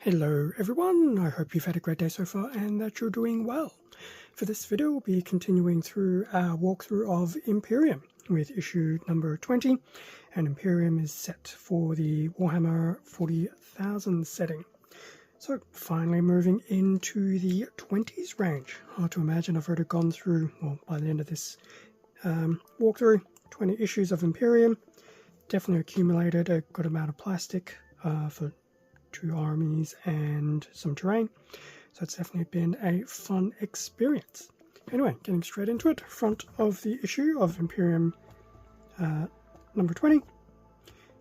Hello everyone, I hope you've had a great day so far and that you're doing well. For this video we'll be continuing through our walkthrough of Imperium with issue number 20, and Imperium is set for the Warhammer 40,000 setting. So finally moving into the 20s range. Hard to imagine I've already gone through, well, by the end of this walkthrough, 20 issues of Imperium. Definitely accumulated a good amount of plastic for 2 armies and some terrain, so it's definitely been a fun experience. Anyway, getting straight into it, front of the issue of Imperium number 20,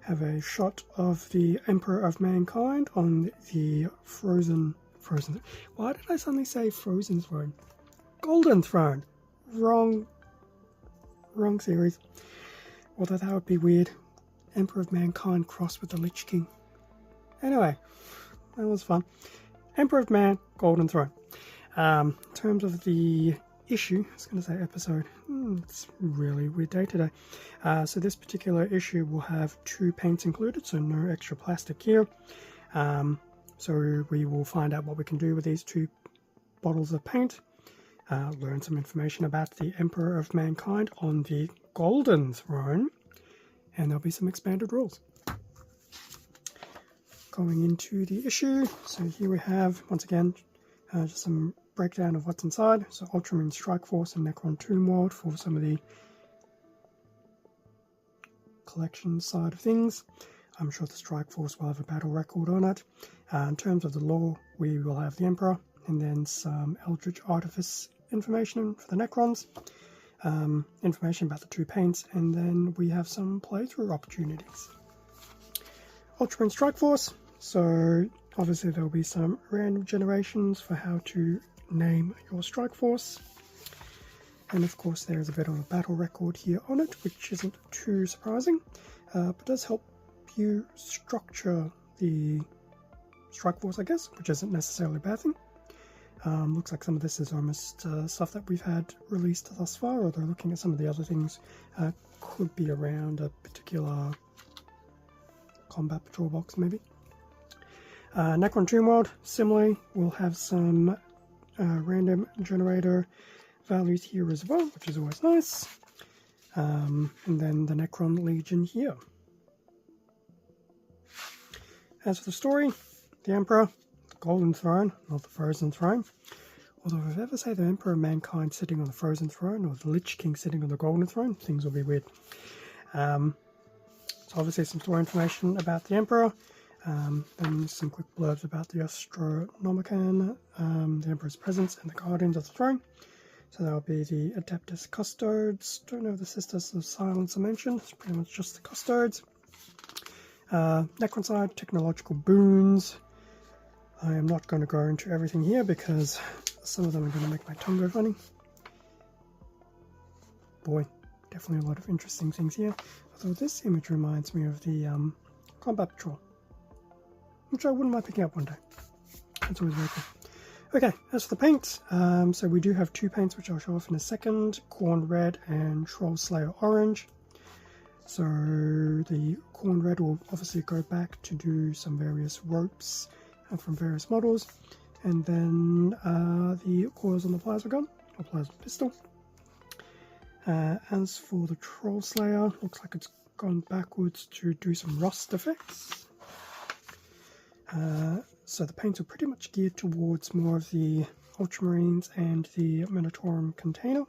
have a shot of the Emperor of Mankind on the frozen, why did I suddenly say frozen throne? Golden throne! Wrong series. Although that would be weird. Emperor of Mankind crossed with the Lich King. Anyway, that was fun. Emperor of Man, Golden Throne. In terms of the issue, I was going to say episode, it's a really weird day today. So this particular issue will have 2 paints included, so no extra plastic here. So we will find out what we can do with these 2 bottles of paint. Learn some information about the Emperor of Mankind on the Golden Throne. And there'll be some expanded rules. Going into the issue, so here we have, once again, just some breakdown of what's inside. So Ultramarine Strike Force and Necron Tomb World for some of the collection side of things. I'm sure the Strike Force will have a battle record on it. In terms of the lore, we will have the Emperor, and then some Eldritch Artifice information for the Necrons, information about the 2 paints, and then we have some playthrough opportunities. Ultramarine Strike Force, so obviously there will be some random generations for how to name your Strike Force, and of course there is a bit of a battle record here on it, which isn't too surprising, but does help you structure the Strike Force, I guess, which isn't necessarily a bad thing. Looks like some of this is almost stuff that we've had released thus far, although looking at some of the other things, could be around a particular combat patrol box maybe. Necron Tomb World, similarly, will have some random generator values here as well, which is always nice. And then the Necron Legion here. As for the story, the Emperor, the Golden Throne, not the Frozen Throne. Although if I ever say the Emperor of Mankind sitting on the Frozen Throne or the Lich King sitting on the Golden Throne, things will be weird. So obviously some story information about the Emperor, then some quick blurbs about the Astronomicon, the Emperor's presence, and the Guardians of the Throne. So that will be the Adeptus Custodes. Don't know if the Sisters of Silence are mentioned, it's pretty much just the Custodes. Necron side, technological boons. I am not going to go into everything here because some of them are going to make my tongue go funny. Boy, definitely a lot of interesting things here. Although this image reminds me of the Combat Patrol, which I wouldn't mind picking up one day. That's always very cool. Okay, as for the paints, so we do have 2 paints which I'll show off in a second, Khorne Red and Trollslayer Orange. So the Khorne Red will obviously go back to do some various ropes from various models, and then the coils on the plasma gun, or plasma pistol. As for the Trollslayer, looks like it's gone backwards to do some rust effects. So the paints are pretty much geared towards more of the Ultramarines and the Minotaurum container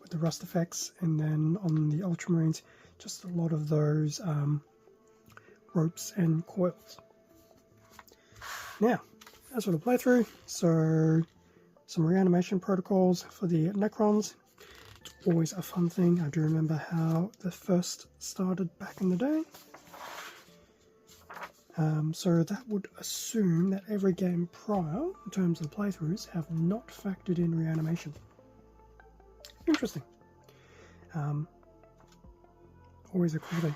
with the rust effects, and then on the Ultramarines just a lot of those ropes and coils. Now, as for the playthrough, so some reanimation protocols for the Necrons. It's always a fun thing. I do remember how the first started back in the day. So that would assume that every game prior, in terms of the playthroughs, have not factored in reanimation. Interesting. Always a cool thing.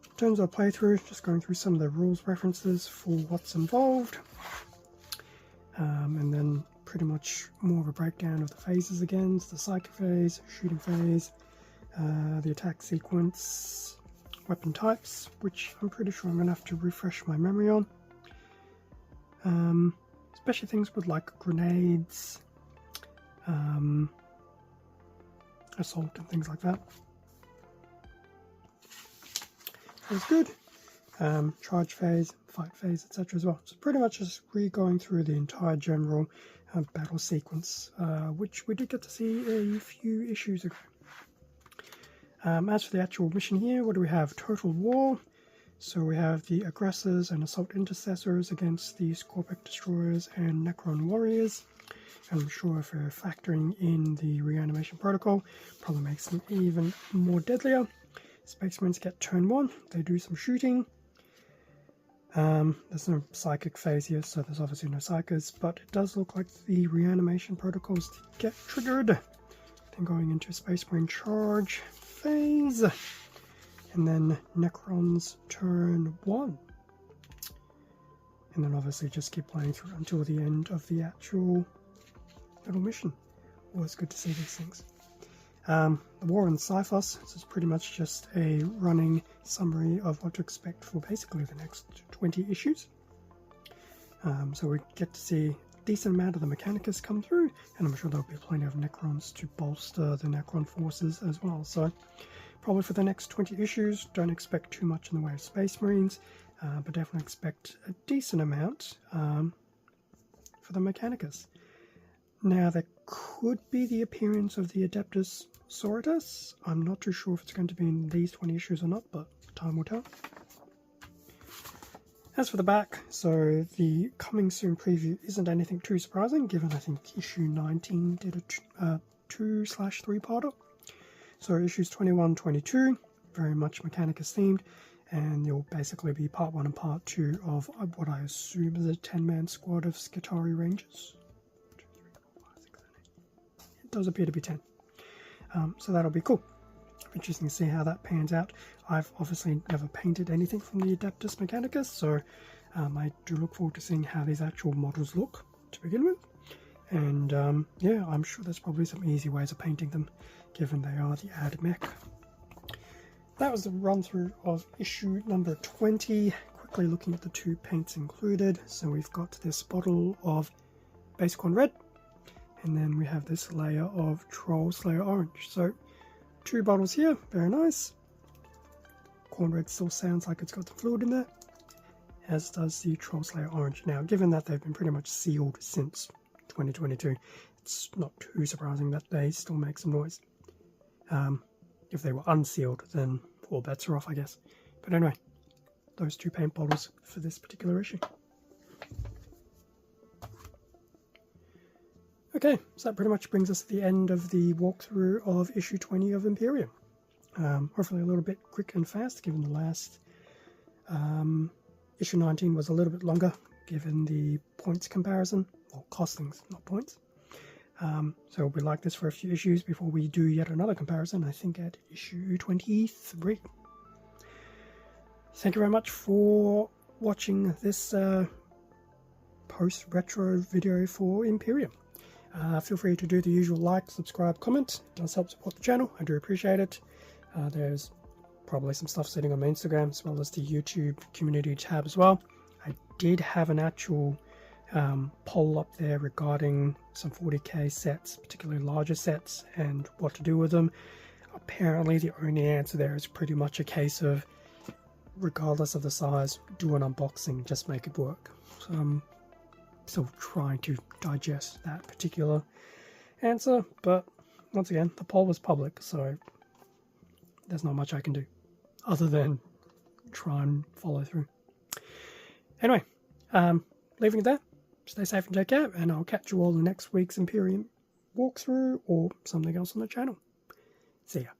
In terms of playthrough, just going through some of the rules references for what's involved. And then pretty much more of a breakdown of the phases again. So the psychic phase, shooting phase, the attack sequence, weapon types, which I'm pretty sure I'm going to have to refresh my memory on. especially things with like grenades, assault and things like that. That's good. Charge phase, fight phase, etc. as well. So pretty much just re-going through the entire general battle sequence, which we did get to see a few issues ago. As for the actual mission here, what do we have? Total War. So we have the aggressors and assault intercessors against the Scorpic destroyers and Necron warriors. And I'm sure if we're factoring in the reanimation protocol, probably makes them even more deadlier. Space Marines get turn 1, they do some shooting. There's no psychic phase here, so there's obviously no psychers, but it does look like the reanimation protocols get triggered. Then going into Space Marine charge phase, and then Necrons turn 1. And then obviously just keep playing through until the end of the actual little mission. Always good to see these things. The War in Cyphos, this is pretty much just a running summary of what to expect for basically the next 20 issues. So we get to see a decent amount of the Mechanicus come through, and I'm sure there'll be plenty of Necrons to bolster the Necron forces as well. So probably for the next 20 issues, don't expect too much in the way of Space Marines, but definitely expect a decent amount for the Mechanicus. Now there could be the appearance of the Adeptus Sororitas. I'm not too sure if it's going to be in these 20 issues or not, but time will tell. As for the back, so the coming soon preview isn't anything too surprising, given I think issue 19 did a 2/3-parter. So issues 21, 22, very much Mechanicus themed, and you'll basically be part 1 and part 2 of what I assume is a 10-man squad of Skitarii Rangers. 2, 3, 4, 5, 6, 7, 8. It does appear to be 10. So that'll be cool. Interesting to see how that pans out. I've obviously never painted anything from the Adeptus Mechanicus, so I do look forward to seeing how these actual models look to begin with. And yeah, I'm sure there's probably some easy ways of painting them, given they are the ad mech. That was the run through of issue number 20. Quickly looking at the 2 paints included. So we've got this bottle of base Khorne red, and then we have this layer of Trollslayer orange. So 2 bottles here, very nice. Khorne red still sounds like it's got the fluid in there, as does the Trollslayer orange. Now, given that they've been pretty much sealed since 2022, it's not too surprising that they still make some noise. If they were unsealed, then all bets are off, I guess. But anyway, those 2 paint bottles for this particular issue. Okay, so that pretty much brings us to the end of the walkthrough of issue 20 of Imperium. Hopefully a little bit quick and fast, given the last issue 19 was a little bit longer, given the points comparison, or costings, not points. So we'll be like this for a few issues before we do yet another comparison, I think at issue 23. Thank you very much for watching this post-retro video for Imperium. Feel free to do the usual like, subscribe, comment. It does help support the channel. I do appreciate it. There's probably some stuff sitting on my Instagram as well as the YouTube community tab as well. I did have an actual poll up there regarding some 40k sets, particularly larger sets, and what to do with them. Apparently the only answer there is pretty much a case of, regardless of the size, do an unboxing, just make it work. So I'm still trying to digest that particular answer, but once again, the poll was public, so there's not much I can do other than try and follow through. Anyway, leaving it there. Stay safe and take care, and I'll catch you all in next week's Imperium walkthrough or something else on the channel. See ya.